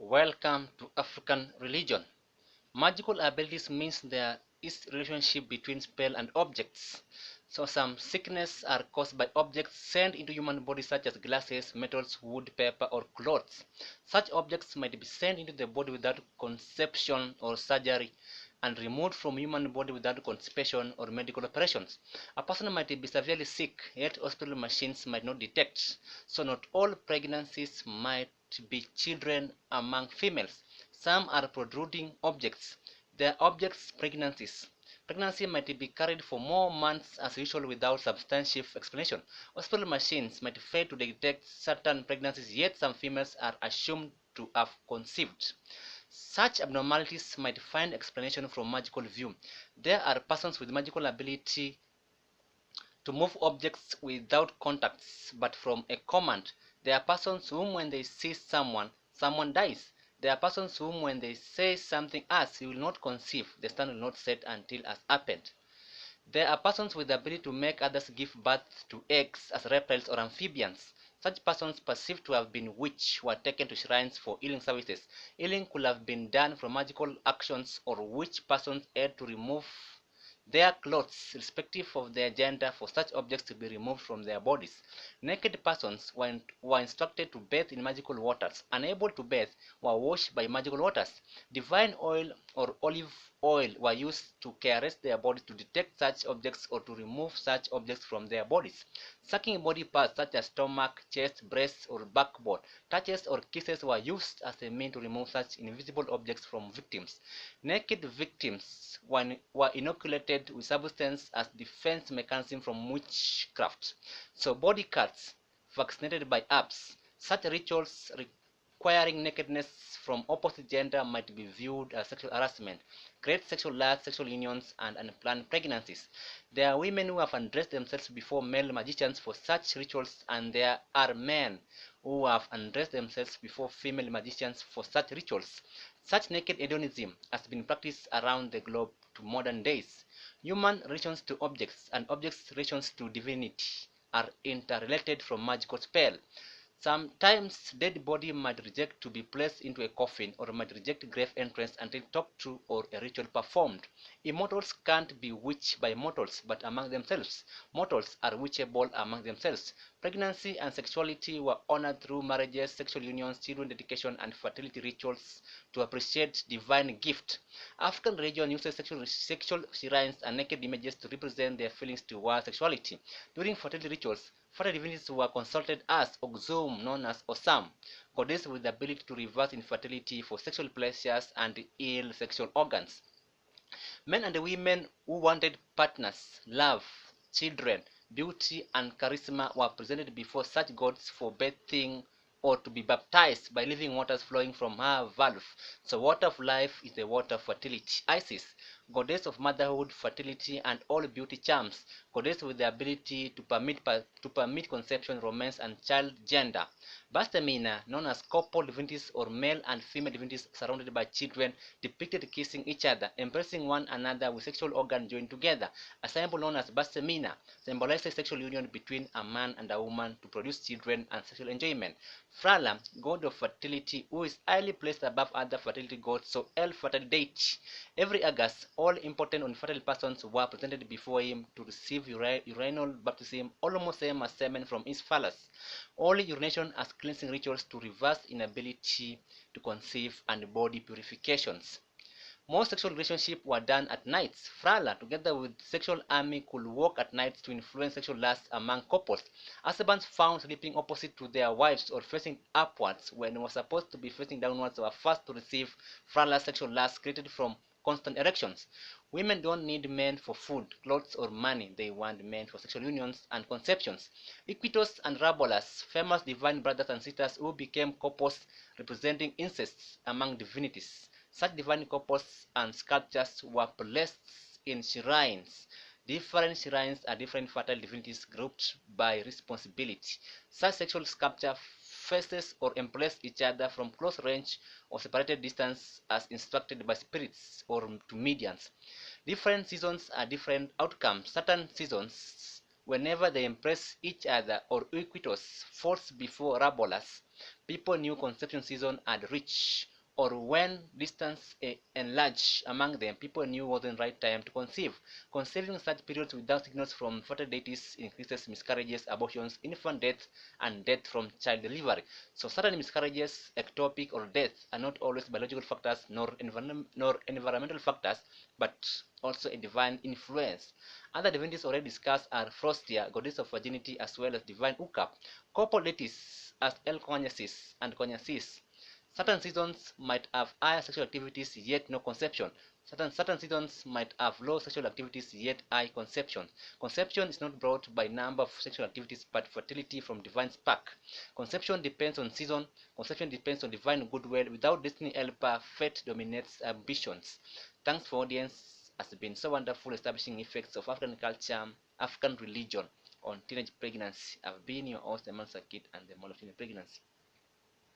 Welcome to African religion. Magical abilities means there is relationship between spell and objects. So some sickness are caused by objects sent into human body such as glasses, metals, wood, paper or clothes. Such objects might be sent into the body without conception or surgery and removed from human body without constipation or medical operations. A person might be severely sick, yet hospital machines might not detect. So not all pregnancies might be children among females. Some are protruding objects. They are objects pregnancies. Pregnancy might be carried for more months as usual without substantive explanation. Hospital machines might fail to detect certain pregnancies, yet some females are assumed to have conceived. Such abnormalities might find explanation from magical view. There are persons with magical ability to move objects without contacts, but from a command. There are persons whom when they see someone, someone dies. There are persons whom when they say something as you will not conceive, the stand will not set until has happened. There are persons with the ability to make others give birth to eggs as reptiles or amphibians. Such persons perceived to have been witch were taken to shrines for healing services. Healing could have been done from magical actions or witch persons had to remove their clothes, respective of their gender, for such objects to be removed from their bodies. Naked persons were instructed to bathe in magical waters. Unable to bathe were washed by magical waters. Divine oil or olive oil were used to caress their bodies to detect such objects or to remove such objects from their bodies. Sucking body parts such as stomach, chest, breast, or backbone, touches or kisses were used as a means to remove such invisible objects from victims. Naked victims were inoculated with substance as defense mechanism from witchcraft. So body cuts vaccinated by herbs. Such rituals requiring nakedness from opposite gender might be viewed as sexual harassment. Great sexual lust, sexual unions, and unplanned pregnancies. There are women who have undressed themselves before male magicians for such rituals, and there are men who have undressed themselves before female magicians for such rituals. Such naked hedonism has been practiced around the globe to modern days. Human relations to objects and objects' relations to divinity are interrelated from magical spell. Sometimes dead body might reject to be placed into a coffin or might reject grave entrance until talked to or a ritual performed. Immortals can't be witched by mortals but among themselves. Mortals are witchable among themselves. Pregnancy and sexuality were honored through marriages, sexual unions, children dedication, and fertility rituals to appreciate divine gift. African religion uses sexual shrines and naked images to represent their feelings towards sexuality. During fertility rituals, fertile divinities were consulted as Oxum, known as Osam, goddess with the ability to reverse infertility for sexual pleasures and heal sexual organs. Men and women who wanted partners, love, children, beauty, and charisma were presented before such gods for bathing or to be baptized by living waters flowing from her valve. So, water of life is the water of fertility. Isis, goddess of motherhood, fertility, and all beauty charms, goddess with the ability to permit conception, romance, and child gender. Bastemina, known as couple divinities or male and female divinities surrounded by children, depicted kissing each other, embracing one another with sexual organs joined together. A symbol known as Bastemina symbolizes sexual union between a man and a woman to produce children and sexual enjoyment. Frala, god of fertility, who is highly placed above other fertility gods, so El Fertile Deity. Every August, all impotent or infertile persons were presented before him to receive urinal baptism, almost same as semen from his phallus. Only urination as cleansing rituals to reverse inability to conceive and body purifications. Most sexual relationships were done at nights. Frala, together with sexual army, could walk at night to influence sexual lust among couples. Husbands found sleeping opposite to their wives or facing upwards when they were supposed to be facing downwards were first to receive Frala's sexual lust created from constant erections. Women don't need men for food, clothes, or money. They want men for sexual unions and conceptions. Iquitos and Rabolas, famous divine brothers and sisters who became couples representing incest among divinities. Such divine couples and sculptures were placed in shrines. Different shrines are different fertile divinities grouped by responsibility. Such sexual sculpture faces or embrace each other from close range or separated distance as instructed by spirits or to mediums. Different seasons are different outcomes. Certain seasons, whenever they embrace each other or Iquitos falls before Rabolas, people knew conception season had reached. or when distance enlarged among them, people knew wasn't the right time to conceive. Conceiving such periods without signals from fertile deities increases miscarriages, abortions, infant death, and death from child delivery. So certain miscarriages, ectopic, or death are not always biological factors nor environmental factors, but also a divine influence. Other divinities already discussed are Frostia, goddess of virginity, as well as divine Uka, couple deities as El Cognasis and Cognasis. Certain seasons might have higher sexual activities yet no conception. Certain seasons might have low sexual activities yet high conception. Conception is not brought by number of sexual activities but fertility from divine spark. Conception depends on season. Conception depends on divine goodwill. Without destiny helper, fate dominates ambitions. Thanks for audience. Has been so wonderful establishing effects of African culture, African religion on teenage pregnancy. I've been your host, Eman Sakit, and the Mall of Teenage Pregnancy.